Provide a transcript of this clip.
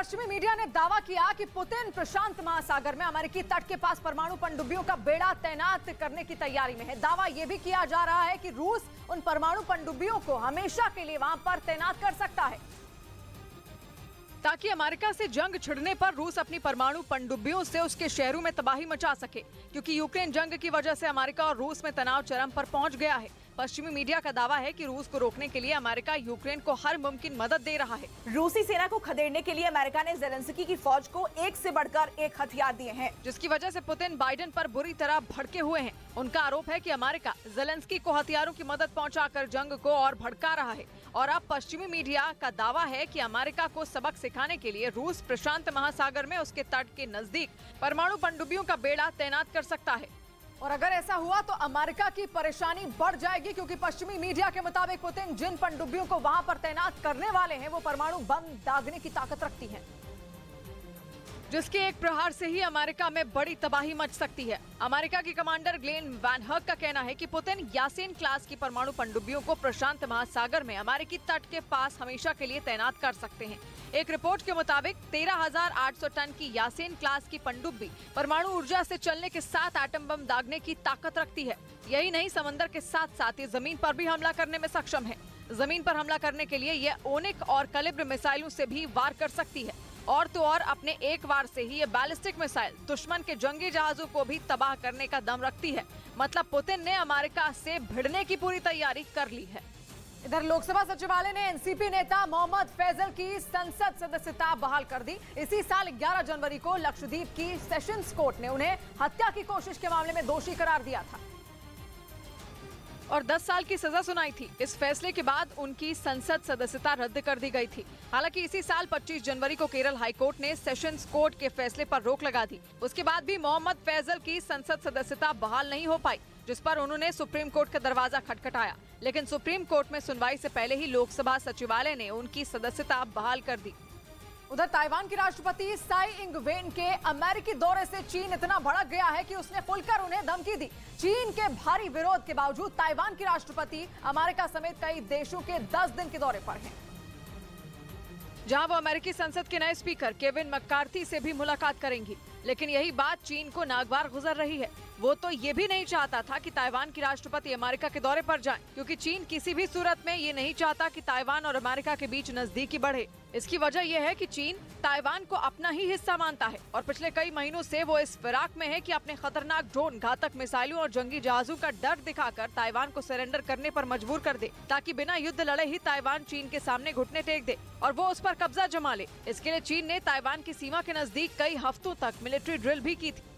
पश्चिमी मीडिया ने दावा किया कि पुतिन प्रशांत महासागर में अमेरिकी तट के पास परमाणु पनडुब्बियों का बेड़ा तैनात करने की तैयारी में है। दावा यह भी किया जा रहा है कि रूस उन परमाणु पनडुब्बियों को हमेशा के लिए वहां पर तैनात कर सकता है ताकि अमेरिका से जंग छिड़ने पर रूस अपनी परमाणु पनडुब्बियों से उसके शहरों में तबाही मचा सके, क्योंकि यूक्रेन जंग की वजह से अमेरिका और रूस में तनाव चरम पर पहुंच गया है। पश्चिमी मीडिया का दावा है कि रूस को रोकने के लिए अमेरिका यूक्रेन को हर मुमकिन मदद दे रहा है। रूसी सेना को खदेड़ने के लिए अमेरिका ने ज़ेलेंस्की की फौज को एक से बढ़कर एक हथियार दिए हैं, जिसकी वजह से पुतिन बाइडेन पर बुरी तरह भड़के हुए हैं। उनका आरोप है कि अमेरिका ज़ेलेंस्की को हथियारों की मदद पहुंचाकर जंग को और भड़का रहा है। और अब पश्चिमी मीडिया का दावा है कि अमेरिका को सबक सिखाने के लिए रूस प्रशांत महासागर में उसके तट के नजदीक परमाणु पनडुब्बियों का बेड़ा तैनात कर सकता है। और अगर ऐसा हुआ तो अमेरिका की परेशानी बढ़ जाएगी, क्योंकि पश्चिमी मीडिया के मुताबिक पुतिन जिन पनडुब्बियों को वहां पर तैनात करने वाले हैं वो परमाणु बम दागने की ताकत रखती हैं, जिसके एक प्रहार से ही अमेरिका में बड़ी तबाही मच सकती है। अमेरिका के कमांडर ग्लेन वैन हक का कहना है कि पुतिन यासीन क्लास की परमाणु पनडुब्बियों को प्रशांत महासागर में अमेरिकी तट के पास हमेशा के लिए तैनात कर सकते हैं। एक रिपोर्ट के मुताबिक 13,800 टन की यासीन क्लास की पनडुब्बी परमाणु ऊर्जा से चलने के साथ एटम बम दागने की ताकत रखती है। यही नहीं, समंदर के साथ साथ ये जमीन पर भी हमला करने में सक्षम है। जमीन पर हमला करने के लिए ये ओनिक और कैलिब्र मिसाइलों से भी वार कर सकती है। और तो और अपने एक वार से ही ये बैलिस्टिक मिसाइल दुश्मन के जंगी जहाजों को भी तबाह करने का दम रखती है। मतलब पुतिन ने अमेरिका से भिड़ने की पूरी तैयारी कर ली है। इधर लोकसभा सचिवालय ने एनसीपी नेता मोहम्मद फैजल की संसद सदस्यता बहाल कर दी। इसी साल 11 जनवरी को लक्षद्वीप की सेशंस कोर्ट ने उन्हें हत्या की कोशिश के मामले में दोषी करार दिया था और 10 साल की सजा सुनाई थी। इस फैसले के बाद उनकी संसद सदस्यता रद्द कर दी गई थी। हालांकि इसी साल 25 जनवरी को केरल हाईकोर्ट ने सेशंस कोर्ट के फैसले पर रोक लगा दी। उसके बाद भी मोहम्मद फैजल की संसद सदस्यता बहाल नहीं हो पाई, जिस पर उन्होंने सुप्रीम कोर्ट का दरवाजा खटखटाया। लेकिन सुप्रीम कोर्ट में सुनवाई से पहले ही लोकसभा सचिवालय ने उनकी सदस्यता बहाल कर दी। उधर ताइवान की राष्ट्रपति साई इंग वेन के अमेरिकी दौरे से चीन इतना भड़क गया है कि उसने खुलकर उन्हें धमकी दी। चीन के भारी विरोध के बावजूद ताइवान की राष्ट्रपति अमेरिका समेत कई देशों के 10 दिन के दौरे पर हैं, जहां वो अमेरिकी संसद के नए स्पीकर केविन मैकार्थी से भी मुलाकात करेंगी। लेकिन यही बात चीन को नागवार गुजर रही है। वो तो ये भी नहीं चाहता था कि ताइवान की राष्ट्रपति अमेरिका के दौरे पर जाएं, क्योंकि चीन किसी भी सूरत में ये नहीं चाहता कि ताइवान और अमेरिका के बीच नजदीकी बढ़े। इसकी वजह यह है कि चीन ताइवान को अपना ही हिस्सा मानता है और पिछले कई महीनों से वो इस फिराक में है कि अपने खतरनाक ड्रोन, घातक मिसाइलों और जंगी जहाजों का डर दिखाकर ताइवान को सरेंडर करने पर मजबूर कर दे, ताकि बिना युद्ध लड़े ही ताइवान चीन के सामने घुटने टेक दे और वो उस पर कब्जा जमा ले। इसके लिए चीन ने ताइवान की सीमा के नजदीक कई हफ्तों तक मिलिट्री ड्रिल भी की थी।